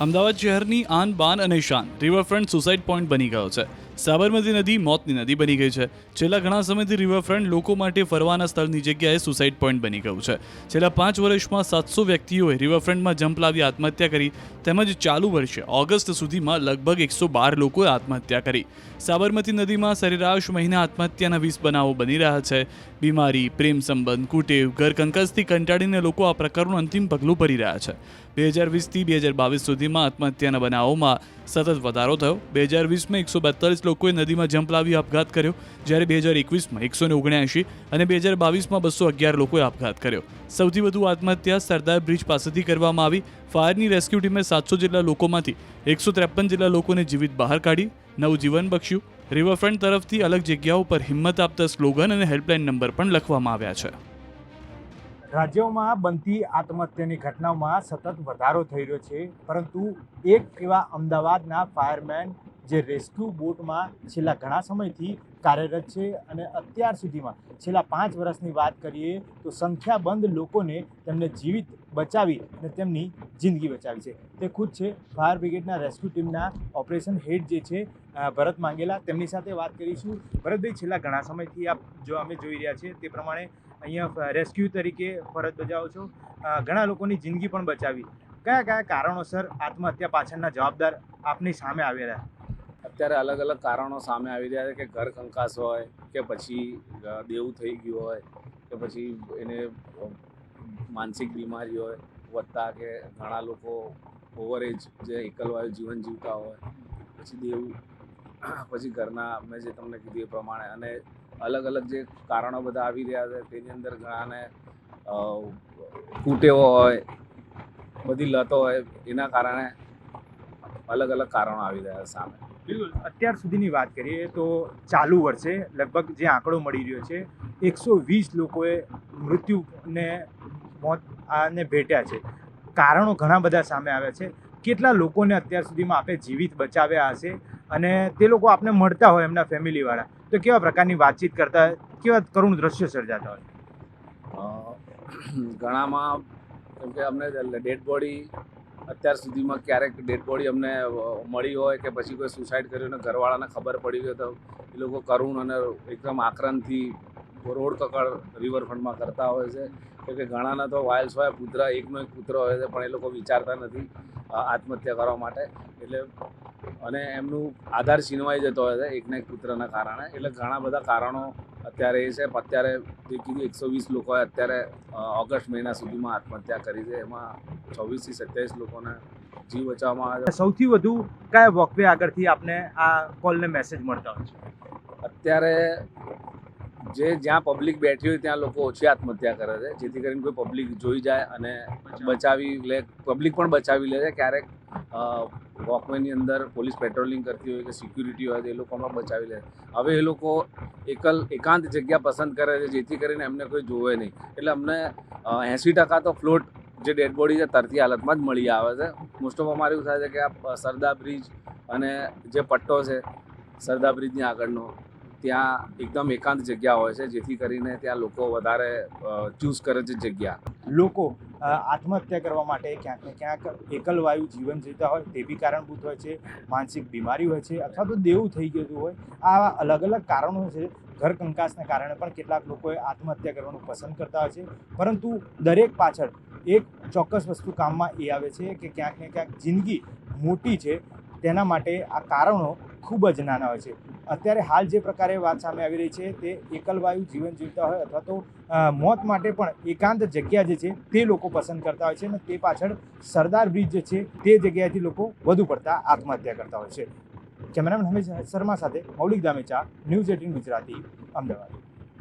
અમદાવાદ શહેરની આન બાન અને શાન રિવરફ્રન્ટ સુસાઇડ પોઈન્ટ બની ગયો છે. સાબરમતી નદી મોતની નદી બની ગઈ છે. છેલ્લા ઘણા સમયથી રિવરફ્રન્ટ લોકો માટે ફરવાના સ્થળની જગ્યાએ સુસાઇડ પોઈન્ટ બની ગયું છે. છેલ્લા 5 વર્ષમાં 700 વ્યક્તિઓએ રિવરફ્રન્ટમાં જંપ લાવી આત્મહત્યા કરી, તેમજ ચાલુ વર્ષે ઓગસ્ટ સુધીમાં લગભગ 112 લોકોએ આત્મહત્યા કરી. સાબરમતી નદીમાં સરેરાશ મહિના આત્મહત્યાના 20 બનાવો બની રહ્યા છે. બીમારી, પ્રેમ સંબંધ, કુટેવ, ઘર કંકાસથી કંટાળીને લોકો આ પ્રકારનું અંતિમ પગલું ભરી રહ્યા છે. 2020થી 2022 સુધીમાં આત્મહત્યાના બનાવોમાં સતત વધારો થયો. 2020માં 142 લોકોએ નદીમાં જંપ લાવી આપઘાત કર્યો, જ્યારે 2021માં 179 અને 2022માં 211 લોકોએ આપઘાત કર્યો. સૌથી વધુ આત્મહત્યા સરદાર બ્રિજ પાસેથી કરવામાં આવી. ફાયરની રેસ્ક્યુ ટીમે 700 જેટલા લોકોમાંથી 153 જેટલા લોકોને જીવિત બહાર કાઢી નવું જીવન બખ્શ્યું. રિવરફ્રન્ટ તરફથી અલગ જગ્યાઓ પર હિંમત આપતા સ્લોગન અને હેલ્પલાઇન નંબર પણ લખવામાં આવ્યા છે. રાજ્યોમાં બનતી આત્મહત્યાની ઘટનાઓમાં સતત વધારો થઈ રહ્યો છે, પરંતુ એક એવા અમદાવાદના ફાયરમેન જે રેસ્ક્યુ બોટમાં છેલ્લા ઘણા સમયથી કાર્યરત છે અને અત્યાર સુધીમાં છેલ્લા 5 વર્ષની વાત કરીએ તો સંખ્યાબંધ લોકોને તેમને જીવિત બચાવી અને તેમની જિંદગી બચાવી છે. તે ખુદ છે ફાયર બ્રિગેડના રેસ્ક્યુ ટીમના ઓપરેશન હેડ જે છે ભરત માંગેલા. તેમની સાથે વાત કરીશું. ભરતભાઈ, છેલ્લા ઘણા સમયથી અમે જોઈ રહ્યા છીએ તે પ્રમાણે અહીંયા રેસ્ક્યુ તરીકે ફરજ બજાવો છો, ઘણા લોકોની જિંદગી પણ બચાવી. કયા કયા કારણોસર આત્મહત્યા પાછળના જવાબદાર આપની સામે આવેલા? અત્યારે અલગ અલગ કારણો સામે આવી રહ્યા છે, કે ઘર કંકાસ હોય, કે પછી દેવું થઈ ગયું હોય, કે પછી એને માનસિક બીમારી હોય વધતા, કે ઘણા લોકો ઓવરએજ જે એકલવાયુ જીવન જીવતા હોય, પછી દેવું, પછી ઘરના મેં જે તમને કીધું એ પ્રમાણે, અને અલગ અલગ જે કારણો બધા આવી રહ્યા છે તેની અંદર ઘણાને કુટેવો હોય, બધી લતો હોય, એના કારણે અલગ અલગ કારણો આવી રહ્યા છે સામે. બિલકુલ. અત્યાર સુધીની વાત કરીએ તો ચાલુ વર્ષે લગભગ જે આંકડો મળી રહ્યો છે 120 લોકોએ મૃત્યુને મોતને ભેટ્યા છે. કારણો ઘણા બધા સામે આવ્યા છે. કેટલા લોકોને અત્યાર સુધીમાં આપે જીવિત બચાવ્યા હશે, અને તે લોકો આપને મળતા હોય એમના ફેમિલીવાળા તો કેવા પ્રકારની વાતચીત કરતા, કેવા કરુણ દ્રશ્યો સર્જાતા હોય? ઘણામાં કેમ કે અમને ડેડ બોડી અત્યાર સુધીમાં ક્યારેક ડેડ બોડી અમને મળી હોય, કે પછી કોઈ સુસાઇડ કર્યું અને ઘરવાળાને ખબર પડી હોય તો એ લોકો કરુણ અને એકદમ આક્રંદથી રોડ કકડ રિવરફ્રન્ટમાં કરતા હોય છે. કેમ કે ઘણાના તો વાઇલ્સ હોય, પુત્ર એકનો એક પુત્ર હોય છે, પણ એ લોકો વિચારતા નથી આત્મહત્યા કરવા માટે, એટલે અને એમનું આધાર છીનવાઈ જતો હોય છે એકના એક પુત્રના કારણે. એટલે ઘણા બધા કારણો અત્યારે એ છે. અત્યારે જે કીધું 120 લોકોએ અત્યારે ઓગસ્ટ મહિના સુધીમાં આત્મહત્યા કરી છે, એમાં 26 થી 27 લોકોને જીવ બચાવવામાં આવે છે. સૌથી વધુ કયા વોકવે આગળથી આપને આ કોલને મેસેજ મળતા હોય છે? અત્યારે જ્યાં પબ્લિક બેઠી હોય ત્યાં લોકો ઓછી આત્મહત્યા કરે છે, જેથી કરીને કોઈ પબ્લિક જોઈ જાય અને બચાવી લે. પબ્લિક પણ બચાવી લે છે. ક્યારેક વોકવેની અંદર પોલીસ પેટ્રોલિંગ કરતી હોય, કે સિક્યુરિટી હોય, તો એ લોકો પણ બચાવી લે. હવે એ લોકો એકાંત જગ્યા પસંદ કરે છે, જેથી કરીને એમને કોઈ જોવે નહીં. એટલે અમને 80% તો ફ્લોટ જે ડેડ બોડી છે તરતી હાલતમાં જ મળી આવે છે. મોસ્ટ ઓફ અમારે એવું થાય છે કે આ સરદાર બ્રિજ અને જે પટ્ટો છે સરદાર બ્રિજની આગળનો, ત્યાં એકદમ એકાંત જગ્યા હોય છે, જેથી કરીને ત્યાં લોકો વધારે ચૂઝ કરે છે જગ્યા. લોકો આત્મહત્યા કરવા માટે ક્યાંક ને ક્યાંક એકલવાયુ જીવન જીવતા હોય તે બી કારણભૂત હોય છે, માનસિક બીમારી હોય છે, અથવા તો દેવું થઈ ગયું હોય. આ અલગ અલગ કારણો છે. ઘર કંકાસના કારણે પણ કેટલાક લોકોએ આત્મહત્યા કરવાનું પસંદ કરતા હોય છે, પરંતુ દરેક પાછળ એક ચોક્કસ વસ્તુ કામમાં એ આવે છે કે ક્યાંક ને ક્યાંક જિંદગી મોટી છે, તેના માટે આ કારણો ખૂબ જ નાના હોય છે. અત્યારે હાલ જે પ્રકારે વાત સામે આવી રહી છે તે એકલવાયુ જીવન જીવતા હોય, અથવા તો મોત માટે પણ એકાંત જગ્યા જે છે તે લોકો પસંદ કરતા હોય છે, અને તે પાછળ સરદાર બ્રિજ જે છે તે જગ્યાએથી લોકો વધુ પડતા આત્મહત્યા કરતા હોય છે. કેમેરામેન હમીશ શર્મા સાથે મૌલિક દામેચા, ન્યૂઝ 18 ગુજરાતી, અમદાવાદ.